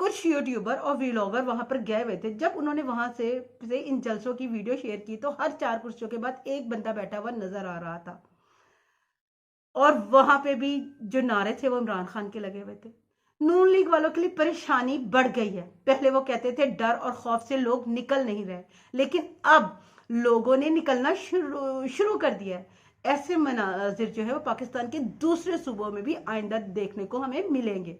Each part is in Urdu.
کچھ یوٹیوبر اور ویلوگر وہاں پر گئے ہوئے تھے. جب انہوں نے وہاں سے ان جلسوں کی ویڈیو شیئر کی تو ہر 4 کرسیوں کے بعد ایک بندہ بیٹھا ہوا نظر آ رہا تھا, اور وہاں پہ بھی جو نعرے تھے وہ عمران خان کے لگے ہوئے تھے. نون لیگ والوں کے لیے پریشانی بڑھ گئی ہے. پہلے وہ کہتے تھے ڈر اور خوف سے لوگ نکل نہیں رہے, لیکن اب لوگوں نے نکلنا شروع کر دیا ہے. ایسے مناظر جو ہے وہ پاکستان کے دوسرے صوبوں میں بھی آئندہ دیکھنے کو ہمیں ملیں گے,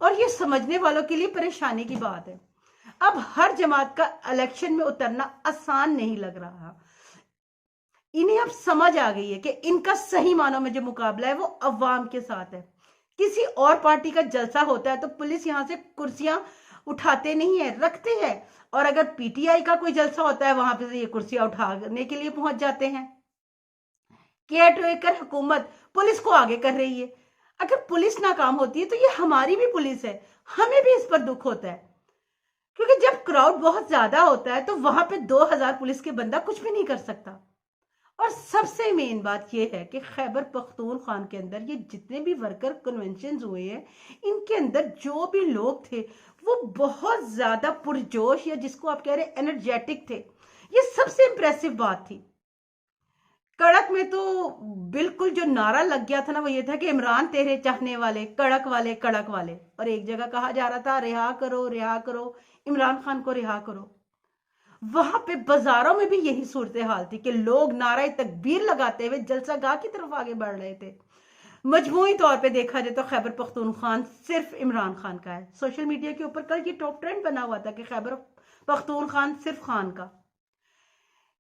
اور یہ سمجھنے والوں کے لیے پریشانی کی بات ہے. اب ہر جماعت کا الیکشن میں اترنا آسان نہیں لگ رہا. انہیں اب سمجھ آ گئی ہے کہ ان کا صحیح معنوں میں جو مقابلہ ہے وہ عوام کے ساتھ ہے. کسی اور پارٹی کا جلسہ ہوتا ہے تو پولیس یہاں سے کرسیاں اٹھاتے نہیں ہے, رکھتے ہیں, اور اگر پی ٹی آئی کا کوئی جلسہ ہوتا ہے وہاں پہ سے یہ کرسیاں اٹھانے کے لیے پہنچ جاتے ہیں. کیئر ٹیکر حکومت پولیس کو آگے کر رہی ہے. اگر پولیس ناکام ہوتی ہے تو یہ ہماری بھی پولیس ہے, ہمیں بھی اس پر دکھ ہوتا ہے, کیونکہ جب کراؤڈ بہت زیادہ ہوتا ہے تو وہاں پہ 2000 پولیس کے بندہ کچھ بھی نہیں کر سکتا. اور سب سے مین بات یہ ہے کہ خیبر پختونخوا کے اندر یہ جتنے بھی ورکر کنونشنز ہوئے ہیں, ان کے اندر جو بھی لوگ تھے وہ بہت زیادہ پرجوش, یا جس کو آپ کہہ رہے ہیں انرجیٹک تھے. یہ سب سے امپریسو بات تھی. کڑک میں تو بالکل جو نعرہ لگ گیا تھا نا, وہ یہ تھا کہ عمران تیرے چاہنے والے, کڑک والے, کڑک والے. اور ایک جگہ کہا جا رہا تھا رہا کرو, رہا کرو, عمران خان کو رہا کرو. وہاں پہ بازاروں میں بھی یہی صورتحال تھی کہ لوگ نعرہ تکبیر لگاتے ہوئے جلسہ گاہ کی طرف آگے بڑھ رہے تھے. مجموعی طور پہ دیکھا جائے تو خیبر پختونخوا صرف عمران خان کا ہے. سوشل میڈیا کے اوپر کل یہ ٹاپ ٹرینڈ بنا ہوا تھا کہ خیبر پختونخوا صرف خان کا.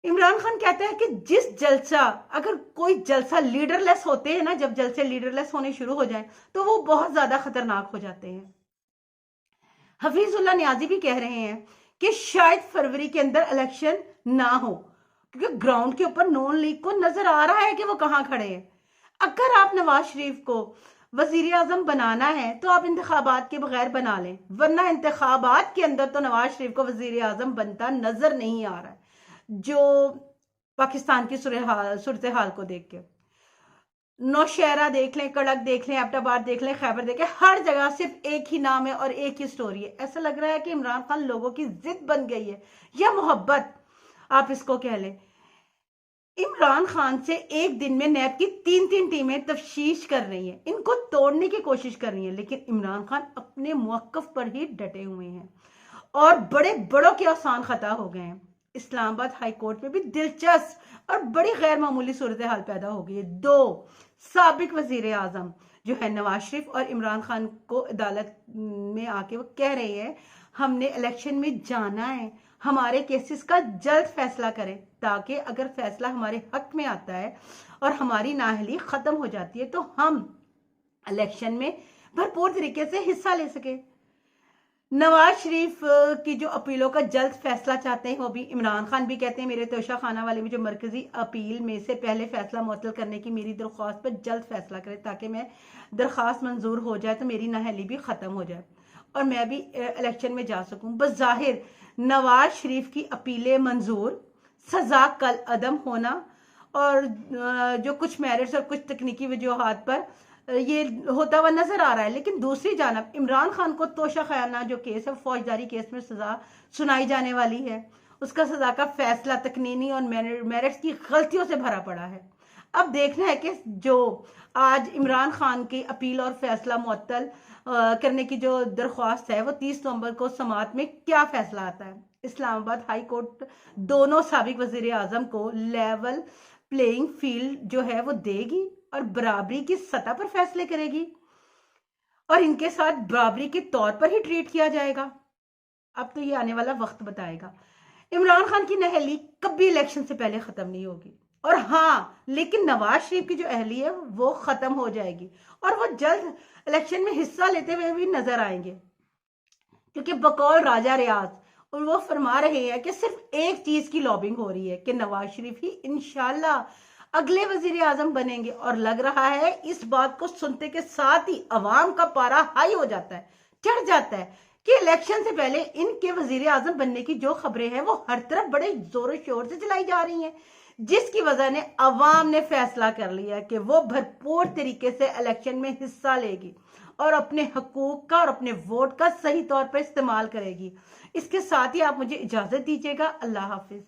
عمران خان کہتا ہے کہ جس جلسہ, اگر کوئی جلسہ لیڈر لیس ہوتے ہیں نا, جب جلسے لیڈر لیس ہونے شروع ہو جائیں تو وہ بہت زیادہ خطرناک ہو جاتے ہیں. حفیظ اللہ نیازی بھی کہہ رہے ہیں کہ شاید فروری کے اندر الیکشن نہ ہو, کیونکہ گراؤنڈ کے اوپر نون لیگ کو نظر آ رہا ہے کہ وہ کہاں کھڑے ہیں. اگر آپ نواز شریف کو وزیر اعظم بنانا ہے تو آپ انتخابات کے بغیر بنا لیں, ورنہ انتخابات کے اندر تو نواز شریف کو وزیر اعظم بنتا نظر نہیں آ رہا ہے, جو پاکستان کی صورتحال کو دیکھ کے. نوشہرہ دیکھ لیں, کڑک دیکھ لیں, ایبٹ آباد دیکھ لیں, خیبر دیکھ لیں, ہر جگہ صرف ایک ہی نام ہے اور ایک ہی سٹوری ہے. ایسا لگ رہا ہے کہ عمران خان لوگوں کی ضد بن گئی ہے, یا محبت آپ اس کو کہہ لیں. عمران خان سے ایک دن میں نیب کی 3 ٹیمیں تفتیش کر رہی ہیں, ان کو توڑنے کی کوشش کر رہی ہیں, لیکن عمران خان اپنے موقف پر ہی ڈٹے ہوئے ہیں, اور بڑے بڑوں کے آسان خطا ہو گئے ہیں. اسلام آباد ہائی کورٹ میں بھی دلچسپ اور بڑی غیر معمولی صورتحال پیدا ہو گئی ہے. 2 سابق وزیر اعظم جو ہے نواز شریف اور عمران خان کو عدالت میں آ کے وہ کہہ رہے ہیں ہم نے الیکشن میں جانا ہے, ہمارے کیسز کا جلد فیصلہ کریں, تاکہ اگر فیصلہ ہمارے حق میں آتا ہے اور ہماری نااہلی ختم ہو جاتی ہے تو ہم الیکشن میں بھرپور طریقے سے حصہ لے سکیں. نواز شریف کی جو اپیلوں کا جلد فیصلہ چاہتے ہیں, وہ بھی عمران خان بھی کہتے ہیں میرے توشہ خانہ والے میں جو مرکزی اپیل میں سے پہلے فیصلہ معطل کرنے کی میری درخواست پر جلد فیصلہ کرے, تاکہ میں درخواست منظور ہو جائے تو میری نااہلی بھی ختم ہو جائے اور میں بھی الیکشن میں جا سکوں. بظاہر نواز شریف کی اپیلیں منظور, سزا کل عدم ہونا, اور جو کچھ میرٹس اور کچھ تکنیکی وجوہات پر یہ ہوتا ہوا نظر آ رہا ہے. لیکن دوسری جانب عمران خان کو توشہ خانہ جو کیس ہے, فوجداری کیس میں سزا سنائی جانے والی ہے, اس کا سزا کا فیصلہ تکنینی اور میرٹس کی غلطیوں سے بھرا پڑا ہے. اب دیکھنا ہے کہ جو آج عمران خان کی اپیل اور فیصلہ معطل کرنے کی جو درخواست ہے وہ 30 نومبر کو سماعت میں کیا فیصلہ آتا ہے. اسلام آباد ہائی کورٹ دونوں سابق وزیر اعظم کو لیول پلینگ فیلڈ جو ہے وہ دے گی اور برابری کی سطح پر فیصلے کرے گی, اور ان کے ساتھ برابری کے طور پر ہی ٹریٹ کیا جائے گا. اب تو یہ آنے والا وقت بتائے گا. عمران خان کی نااہلی کبھی الیکشن سے پہلے ختم نہیں ہوگی, اور ہاں لیکن نواز شریف کی جو اہلی ہے وہ ختم ہو جائے گی, اور وہ جلد الیکشن میں حصہ لیتے ہوئے بھی نظر آئیں گے, کیونکہ بقول راجہ ریاض اور وہ فرما رہے ہیں کہ صرف ایک چیز کی لابنگ ہو رہی ہے کہ نواز شریف ہی انشاءاللہ اگلے وزیر اعظم بنیں گے. اور لگ رہا ہے اس بات کو سنتے کے ساتھ ہی عوام کا پارا ہائی ہو جاتا ہے, چڑھ جاتا ہے کہ الیکشن سے پہلے ان کے وزیر اعظم بننے کی جو خبریں ہیں وہ ہر طرف بڑے زور و شور سے چلائی جا رہی ہیں, جس کی وجہ نے عوام نے فیصلہ کر لیا کہ وہ بھرپور طریقے سے الیکشن میں حصہ لے گی اور اپنے حقوق کا اور اپنے ووٹ کا صحیح طور پر استعمال کرے گی۔ اس کے ساتھ ہی آپ مجھے اجازت دیجیے گا۔ اللہ حافظ۔